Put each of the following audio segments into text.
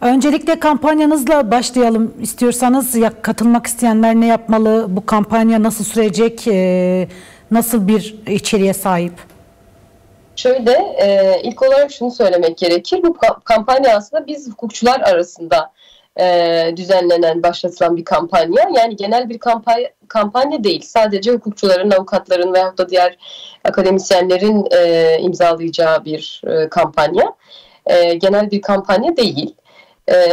Öncelikle kampanyanızla başlayalım istiyorsanız. Ya, katılmak isteyenler ne yapmalı? Bu kampanya nasıl sürecek? Nasıl bir içeriğe sahip? Şöyle, ilk olarak şunu söylemek gerekir. Bu kampanya aslında biz hukukçular arasında düzenlenen, başlatılan bir kampanya. Yani genel bir kampanya değil. Sadece hukukçuların, avukatların veyahut da diğer akademisyenlerin imzalayacağı bir kampanya. Genel bir kampanya değil.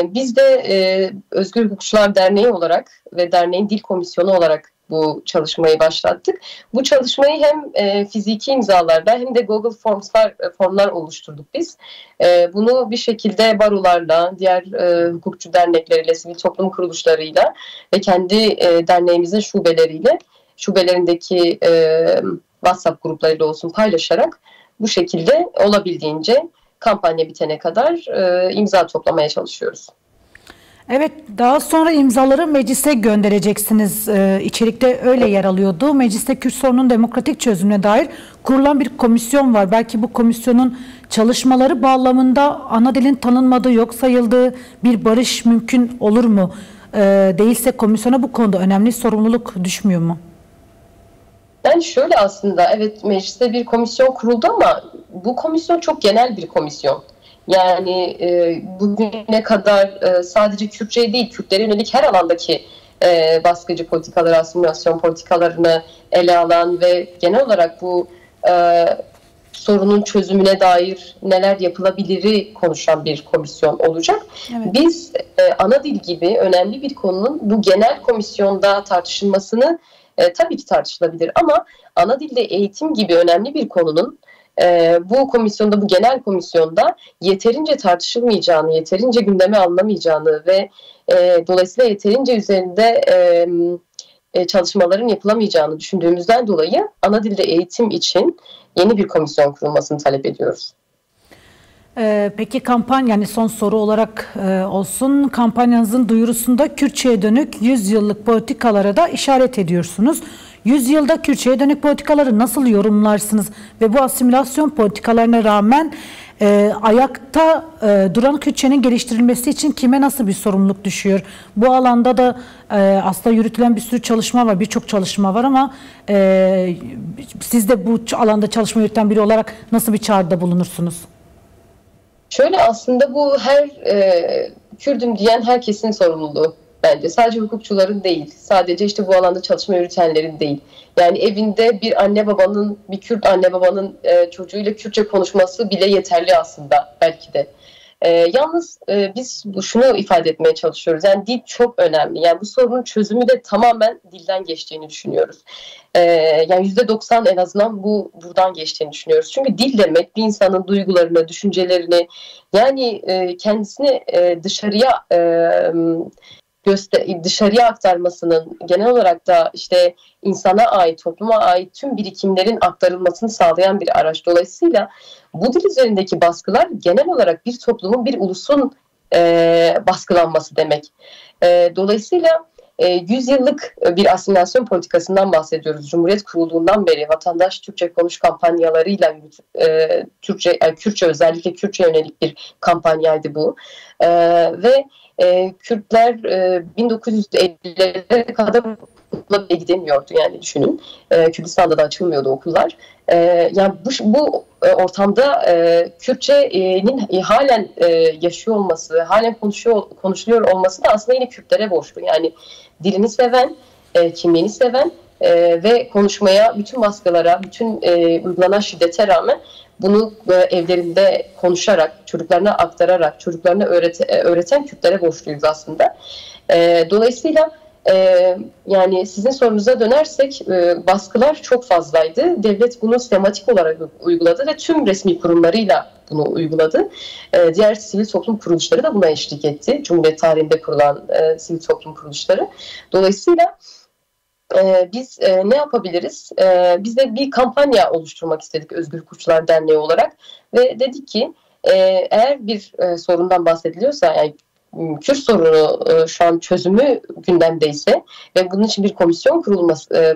Biz de Özgür Hukukçular Derneği olarak ve derneğin dil komisyonu olarak bu çalışmayı başlattık. Bu çalışmayı hem fiziki imzalarla hem de Google formlar oluşturduk biz. Bunu bir şekilde barolarla, diğer hukukçu dernekleriyle, sivil toplum kuruluşlarıyla ve kendi derneğimizin şubelerindeki WhatsApp gruplarıyla olsun paylaşarak bu şekilde olabildiğince kampanya bitene kadar imza toplamaya çalışıyoruz. Evet, daha sonra imzaları meclise göndereceksiniz. İçerikte öyle yer alıyordu. Mecliste Kürt sorunun demokratik çözümüne dair kurulan bir komisyon var. Belki bu komisyonun çalışmaları bağlamında ana dilin tanınmadığı, yok sayıldığı bir barış mümkün olur mu? Değilse komisyona bu konuda önemli sorumluluk düşmüyor mu? Yani şöyle, aslında evet, mecliste bir komisyon kuruldu ama bu komisyon çok genel bir komisyon. Yani bugüne kadar sadece Kürtçe değil, Kürtlere yönelik her alandaki baskıcı politikaları, asimilasyon politikalarını ele alan ve genel olarak bu sorunun çözümüne dair neler yapılabiliri konuşan bir komisyon olacak. Evet. Biz ana dil gibi önemli bir konunun bu genel komisyonda tartışılmasını tabii ki tartışılabilir ama ana dilde eğitim gibi önemli bir konunun bu komisyonda, bu genel komisyonda yeterince tartışılmayacağını, yeterince gündeme alınamayacağını ve dolayısıyla yeterince üzerinde çalışmaların yapılamayacağını düşündüğümüzden dolayı ana dilde eğitim için yeni bir komisyon kurulmasını talep ediyoruz. Peki yani son soru olarak olsun, kampanyanızın duyurusunda Kürtçe'ye dönük 100 yıllık politikalara da işaret ediyorsunuz. 100 yılda Kürtçe'ye dönük politikaları nasıl yorumlarsınız ve bu asimilasyon politikalarına rağmen ayakta duran Kürtçe'nin geliştirilmesi için kime nasıl bir sorumluluk düşüyor? Bu alanda da aslında yürütülen bir sürü çalışma var, birçok çalışma var ama siz de bu alanda çalışma yürüten biri olarak nasıl bir çağrıda bulunursunuz? Şöyle, aslında bu her Kürdüm diyen herkesin sorumluluğu bence. Sadece hukukçuların değil, sadece işte bu alanda çalışma yürütenlerin değil. Yani evinde bir Kürt anne babanın çocuğuyla Kürtçe konuşması bile yeterli aslında belki de. Yalnız biz şunu ifade etmeye çalışıyoruz. Yani dil çok önemli. Yani bu sorunun çözümü de tamamen dilden geçtiğini düşünüyoruz. Yani %90 en azından buradan geçtiğini düşünüyoruz. Çünkü dil demek bir insanın duygularını, düşüncelerini, yani kendisini dışarıya aktarmasının, genel olarak da işte insana ait, topluma ait tüm birikimlerin aktarılmasını sağlayan bir araç. Dolayısıyla bu dil üzerindeki baskılar genel olarak bir toplumun, bir ulusun baskılanması demek. Dolayısıyla 100 yıllık bir asimilasyon politikasından bahsediyoruz. Cumhuriyet kurulduğundan beri vatandaş Türkçe konuş kampanyalarıyla Kürtçe, özellikle Kürtçe yönelik bir kampanyaydı bu. Ve Kürtler 1950'lere kadar okula bile gidemiyordu, yani düşünün. Kürdistan'da da açılmıyordu okullar. Yani bu ortamda Kürtçe'nin halen yaşıyor olması, halen konuşuluyor olması da aslında yine Kürtlere borçlu. Yani dilini seven, kimliğini seven ve konuşmaya, bütün baskılara, bütün uygulanan şiddete rağmen bunu evlerinde konuşarak, çocuklarına aktararak, çocuklarına öğreten Kürtlere borçluyuz aslında. Dolayısıyla yani sizin sorunuza dönersek baskılar çok fazlaydı. Devlet bunu sistematik olarak uyguladı ve tüm resmi kurumlarıyla bunu uyguladı. Diğer sivil toplum kuruluşları da buna eşlik etti. Cumhuriyet tarihinde kurulan sivil toplum kuruluşları. Dolayısıyla biz ne yapabiliriz? Biz de bir kampanya oluşturmak istedik Özgür Hukukçular Derneği olarak ve dedik ki eğer bir sorundan bahsediliyorsa, yani Kürt sorunu şu an çözümü gündemdeyse ve bunun için bir komisyon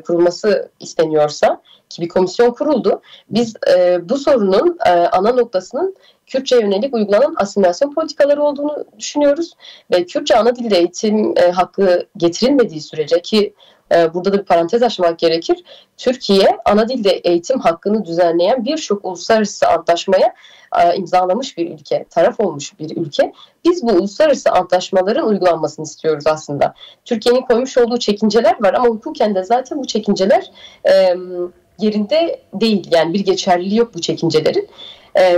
kurulması isteniyorsa, ki bir komisyon kuruldu, biz bu sorunun ana noktasının Kürtçe yönelik uygulanan asimilasyon politikaları olduğunu düşünüyoruz. Ve Kürtçe ana dilde eğitim hakkı getirilmediği sürece, ki burada da bir parantez açmak gerekir, Türkiye ana dilde eğitim hakkını düzenleyen birçok uluslararası antlaşmaya imzalamış bir ülke, taraf olmuş bir ülke. Biz bu uluslararası antlaşmaların uygulanmasını istiyoruz aslında. Türkiye'nin koymuş olduğu çekinceler var ama hukuken de zaten bu çekinceler yerinde değil. Yani bir geçerliliği yok bu çekincelerin.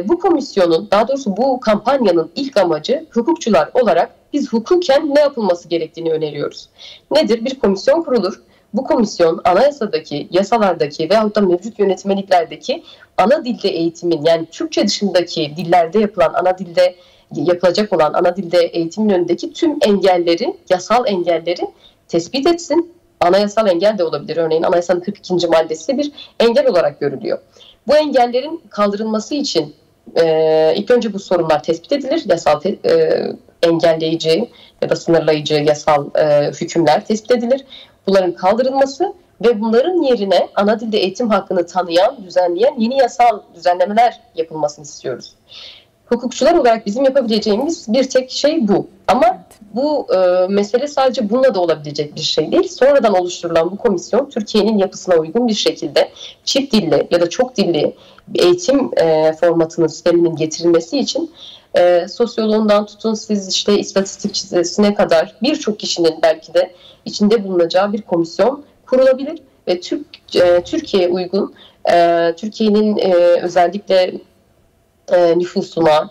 Bu komisyonun, daha doğrusu bu kampanyanın ilk amacı, hukukçular olarak biz hukuken ne yapılması gerektiğini öneriyoruz. Nedir? Bir komisyon kurulur. Bu komisyon anayasadaki, yasalardaki veyahut da mevcut yönetmeliklerdeki ana dilde eğitimin, yani Türkçe dışındaki dillerde yapılan, ana dilde yapılacak olan ana dilde eğitimin önündeki tüm engelleri, yasal engelleri tespit etsin. Anayasal engel de olabilir. Örneğin anayasanın 42. maddesi bir engel olarak görülüyor. Bu engellerin kaldırılması için ilk önce bu sorunlar tespit edilir. Yasal engelleyici ya da sınırlayıcı yasal hükümler tespit edilir. Bunların kaldırılması ve bunların yerine ana dilde eğitim hakkını tanıyan, düzenleyen yeni yasal düzenlemeler yapılmasını istiyoruz. Hukukçular olarak bizim yapabileceğimiz bir tek şey bu. Ama bu mesele sadece bununla da olabilecek bir şey değil. Sonradan oluşturulan bu komisyon Türkiye'nin yapısına uygun bir şekilde çift dilli ya da çok dilli eğitim formatının, sisteminin getirilmesi için sosyoloğundan tutun siz işte istatistikçisine kadar birçok kişinin belki de içinde bulunacağı bir komisyon kurulabilir ve Türkiye'ye uygun, Türkiye'nin özellikle nüfusuna,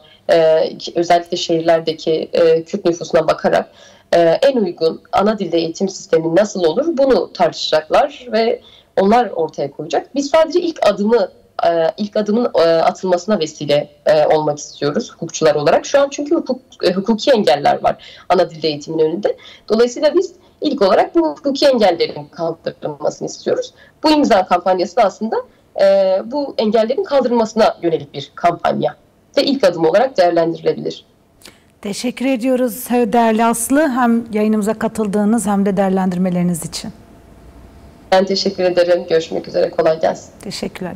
özellikle şehirlerdeki Kürt nüfusuna bakarak en uygun ana dilde eğitim sistemi nasıl olur bunu tartışacaklar ve onlar ortaya koyacak. Biz sadece ilk adımın atılmasına vesile olmak istiyoruz hukukçular olarak. Şu an çünkü hukuki engeller var ana dilde eğitimin önünde. Dolayısıyla biz ilk olarak bu hukuki engellerin kaldırılmasını istiyoruz. Bu imza kampanyası da aslında bu engellerin kaldırılmasına yönelik bir kampanya ve ilk adım olarak değerlendirilebilir. Teşekkür ediyoruz değerli Aslı, hem yayınımıza katıldığınız hem de değerlendirmeleriniz için. Ben teşekkür ederim. Görüşmek üzere. Kolay gelsin. Teşekkürler.